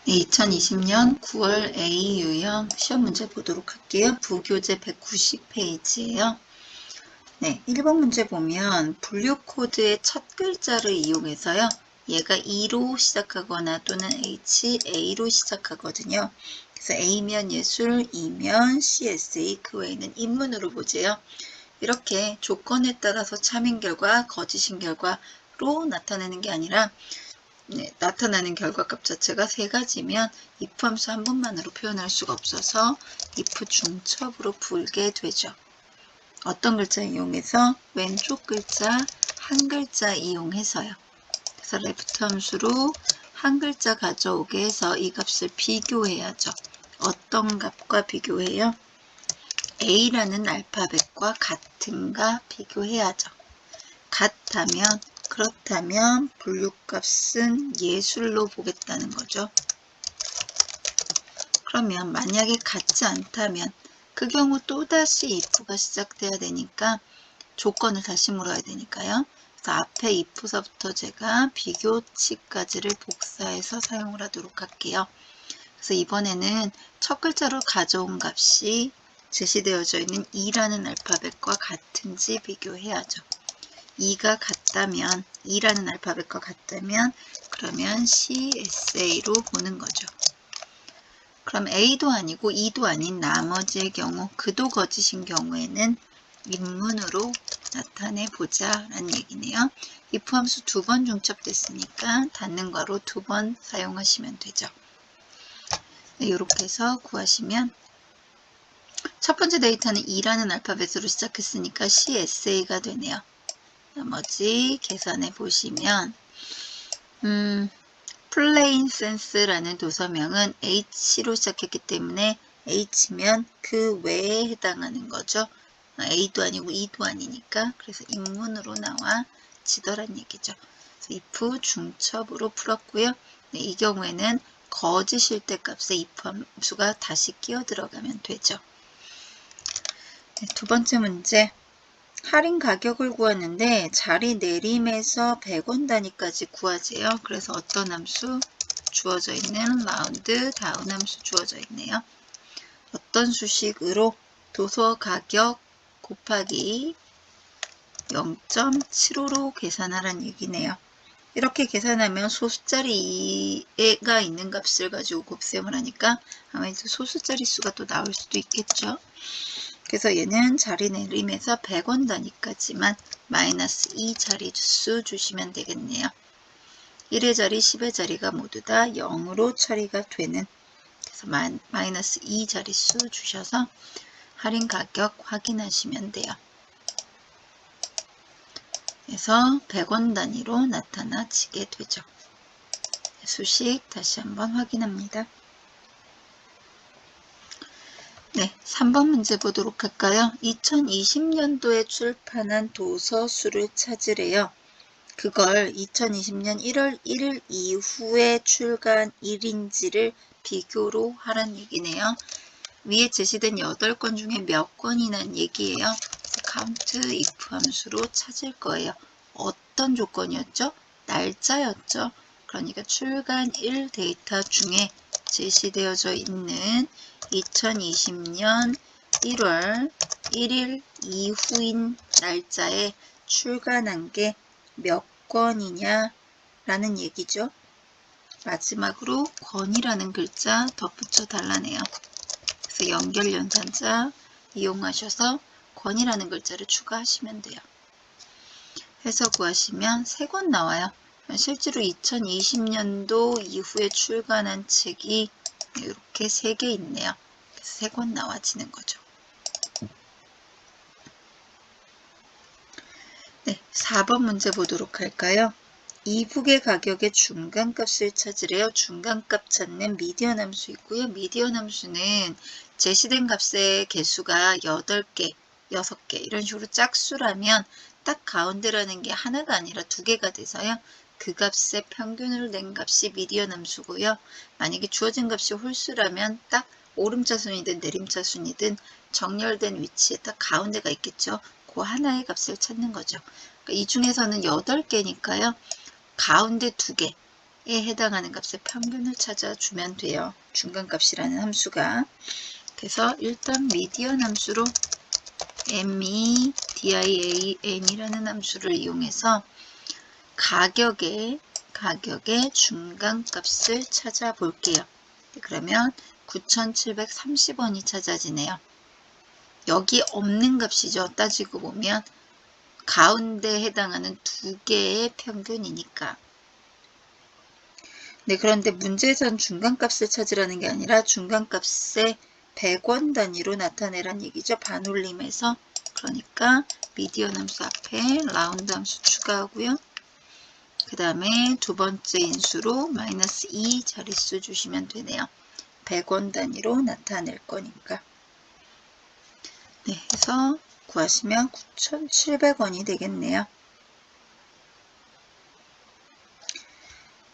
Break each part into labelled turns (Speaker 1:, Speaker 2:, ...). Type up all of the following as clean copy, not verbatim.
Speaker 1: 2020년 9월 A 유형 시험 문제 보도록 할게요. 부교재 190페이지예요. 네, 1번 문제 보면 분류 코드의 첫 글자를 이용해서요. 얘가 E로 시작하거나 또는 HA로 시작하거든요. 그래서 A면 예술, E면 CSA, 그 외에는 인문으로 보재요. 이렇게 조건에 따라서 참인 결과, 거짓인 결과로 나타내는 게 아니라 나타나는 결과값 자체가 세 가지면 if 함수 한 번만으로 표현할 수가 없어서 if 중첩으로 풀게 되죠. 어떤 글자 이용해서? 왼쪽 글자 한 글자 이용해서요. 그래서 left 함수로 한 글자 가져오게 해서 이 값을 비교해야죠. 어떤 값과 비교해요? A라는 알파벳과 같은가 비교해야죠. 같다면, 그렇다면 분류값은 예술로 보겠다는 거죠. 그러면 만약에 같지 않다면 그 경우 또다시 if가 시작돼야 되니까 조건을 다시 물어야 되니까요. 그래서 앞에 if서부터 제가 비교치까지를 복사해서 사용을 하도록 할게요. 그래서 이번에는 첫 글자로 가져온 값이 제시되어져 있는 E라는 알파벳과 같은지 비교해야죠. 2가 같다면, 2라는 알파벳과 같다면 그러면 CSA로 보는 거죠. 그럼 A도 아니고 E도 아닌 나머지의 경우, 그도 거짓인 경우에는 인문으로 나타내보자 라는 얘기네요. if 함수 2번 중첩됐으니까 닫는 괄호 2번 사용하시면 되죠. 네, 이렇게 해서 구하시면 첫 번째 데이터는 E라는 알파벳으로 시작했으니까 CSA가 되네요. 나머지 계산해 보시면 플레인 센스라는 도서명은 H로 시작했기 때문에 H면 그 외에 해당하는 거죠. A도 아니고 E도 아니니까 그래서 인문으로 나와지더란 얘기죠. 그래서 if 중첩으로 풀었고요. 네, 이 경우에는 거짓일 때 값에 if 함수가 다시 끼어 들어가면 되죠. 네, 두 번째 문제. 할인 가격을 구하는데 자리 내림에서 100원 단위까지 구하재요. 그래서 어떤 함수? 주어져 있는 라운드 다운 함수 주어져 있네요. 어떤 수식으로? 도서 가격 곱하기 0.75로 계산하라는 얘기네요. 이렇게 계산하면 소수자리가 있는 값을 가지고 곱셈을 하니까 아무래도 소수자리 수가 또 나올 수도 있겠죠. 그래서 얘는 자리 내림에서 100원 단위까지만 마이너스 2 자릿수 주시면 되겠네요. 1의 자리, 10의 자리가 모두 다 0으로 처리가 되는, 그래서 마이너스 2 자릿수 주셔서 할인 가격 확인하시면 돼요. 그래서 100원 단위로 나타나지게 되죠. 수식 다시 한번 확인합니다. 네, 3번 문제 보도록 할까요? 2020년도에 출판한 도서 수를 찾으래요. 그걸 2020년 1월 1일 이후에 출간 일인지를 비교로 하란 얘기네요. 위에 제시된 8권 중에 몇 권이란 얘기예요. count if 함수로 찾을 거예요. 어떤 조건이었죠? 날짜였죠. 그러니까 출간일 데이터 중에 제시되어져 있는 2020년 1월 1일 이후인 날짜에 출간한 게 몇 권이냐 라는 얘기죠. 마지막으로 권이라는 글자 덧붙여 달라네요. 그래서 연결연산자 이용하셔서 권이라는 글자를 추가하시면 돼요. 해서 구하시면 3권 나와요. 실제로 2020년도 이후에 출간한 책이 이렇게 3개 있네요. 그래서 3권 나와지는 거죠. 네, 4번 문제 보도록 할까요? 이북의 가격의 중간값을 찾으래요. 중간값 찾는 미디언 함수 있고요. 미디언 함수는 제시된 값의 개수가 8개, 6개 이런 식으로 짝수라면 딱 가운데라는 게 하나가 아니라 2개가 돼서요. 그 값의 평균을 낸 값이 미디언 함수고요. 만약에 주어진 값이 홀수라면 딱 오름차순이든 내림차순이든 정렬된 위치에 딱 가운데가 있겠죠. 그 하나의 값을 찾는 거죠. 그러니까 이 중에서는 8개니까요. 가운데 2개, 해당하는 값의 평균을 찾아주면 돼요. 중간값이라는 함수가. 그래서 일단 미디언 함수로 median이라는 함수를 이용해서 가격의 중간값을 찾아볼게요. 그러면 9,730원이 찾아지네요. 여기 없는 값이죠. 따지고 보면 가운데 해당하는 두 개의 평균이니까. 네, 그런데 문제에서는 중간값을 찾으라는 게 아니라 중간값의 100원 단위로 나타내란 얘기죠. 반올림해서. 그러니까 미디언 함수 앞에 라운드 함수 추가하고요. 그 다음에 두 번째 인수로 마이너스 2 자릿수 주시면 되네요. 100원 단위로 나타낼 거니까. 네, 해서 구하시면 9,700원이 되겠네요.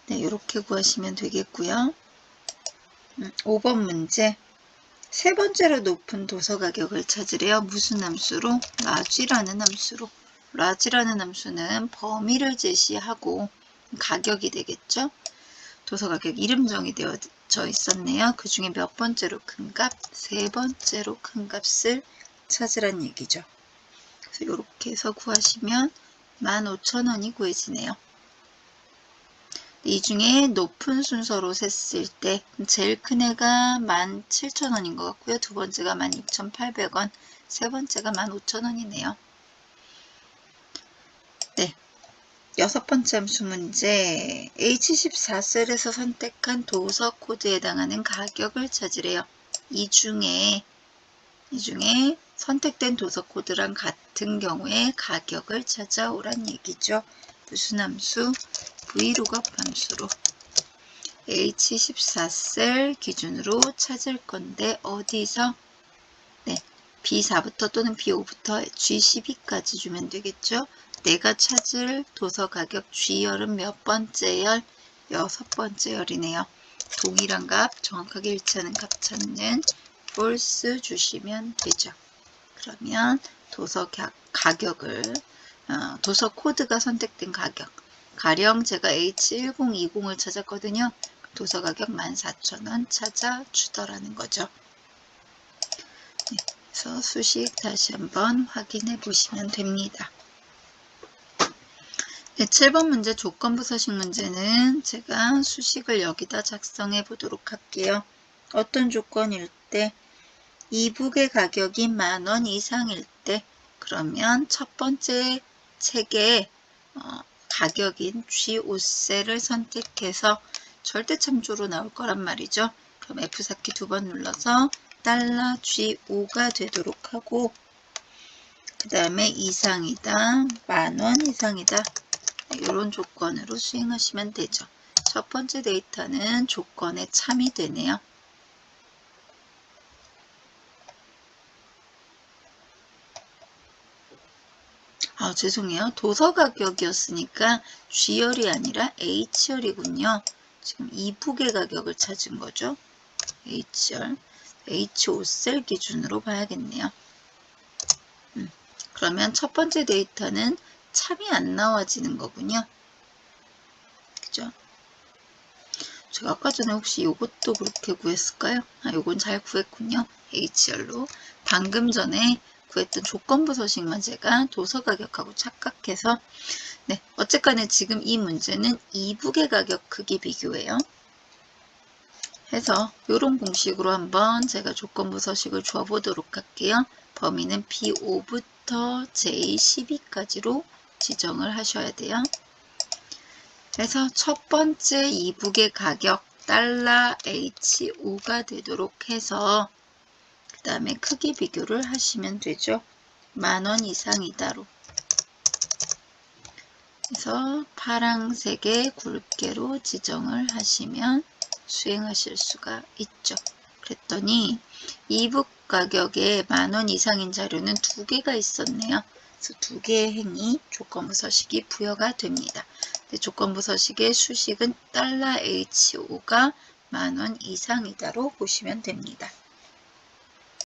Speaker 1: 네, 이렇게 구하시면 되겠고요. 5번 문제. 세 번째로 높은 도서 가격을 찾으래요. 무슨 함수로? 라지라는 함수로. 라지라는 함수는 범위를 제시하고 가격이 되겠죠. 도서 가격 이름 정의되어져 있었네요. 그 중에 몇 번째로 큰 값? 세 번째로 큰 값을 찾으란 얘기죠. 그래서 이렇게 해서 구하시면 15,000원이 구해지네요. 이 중에 높은 순서로 셌을 때 제일 큰 애가 17,000원인 것 같고요. 두 번째가 16,800원, 세 번째가 15,000원이네요. 네, 여섯 번째 함수 문제. H14셀에서 선택한 도서 코드에 해당하는 가격을 찾으래요. 이 중에 선택된 도서 코드랑 같은 경우에 가격을 찾아오란 얘기죠. 무슨 함수? vlookup 함수로 H14셀 기준으로 찾을 건데 어디서? 네, B4부터 또는 B5부터 G12까지 주면 되겠죠. 내가 찾을 도서 가격 G열은 몇 번째 열? 여섯 번째 열이네요. 동일한 값, 정확하게 일치하는 값 찾는 false 주시면 되죠. 그러면 도서 가격을 도서 코드가 선택된 가격, 가령 제가 H1020을 찾았거든요. 도서 가격 14,000원 찾아주더라는 거죠. 네, 그래서 수식 다시 한번 확인해 보시면 됩니다. 네, 7번 문제 조건부 서식 문제는 제가 수식을 여기다 작성해 보도록 할게요. 어떤 조건일 때? 이북의 가격이 10,000원 이상일 때, 그러면 첫 번째 책의 가격인 G5셀을 선택해서 절대 참조로 나올 거란 말이죠. 그럼 F4키 두 번 눌러서 $G5가 되도록 하고, 그 다음에 이상이다, 10,000원 이상이다, 이런 조건으로 수행하시면 되죠. 첫 번째 데이터는 조건에 참이 되네요. 죄송해요. 도서 가격이었으니까 G열이 아니라 H열이군요. 지금 이북의 가격을 찾은 거죠. H열, H5셀 기준으로 봐야겠네요. 그러면 첫 번째 데이터는 참이 안 나와지는 거군요. 그죠? 제가 아까 전에 혹시 이것도 그렇게 구했을까요? 요건 잘 구했군요. H열로. 방금 전에 구했던 조건부 서식만 제가 도서 가격하고 착각해서, 네, 어쨌거나 지금 이 문제는 이북의 가격 크기 비교예요. 해서 이런 공식으로 한번 제가 조건부 서식을 줘보도록 할게요. 범위는 B5부터 J12까지로 지정을 하셔야 돼요. 그래서 첫 번째 이북의 가격 $H5가 되도록 해서 그 다음에 크기 비교를 하시면 되죠. 10,000원 이상이다로. 그래서 파란색의 굵게로 지정을 하시면 수행하실 수가 있죠. 그랬더니 이북 가격에 10,000원 이상인 자료는 두 개가 있었네요. 그래서 두 개의 행위 조건부 서식이 부여가 됩니다. 조건부 서식의 수식은 $H5가 10,000원 이상이다로 보시면 됩니다.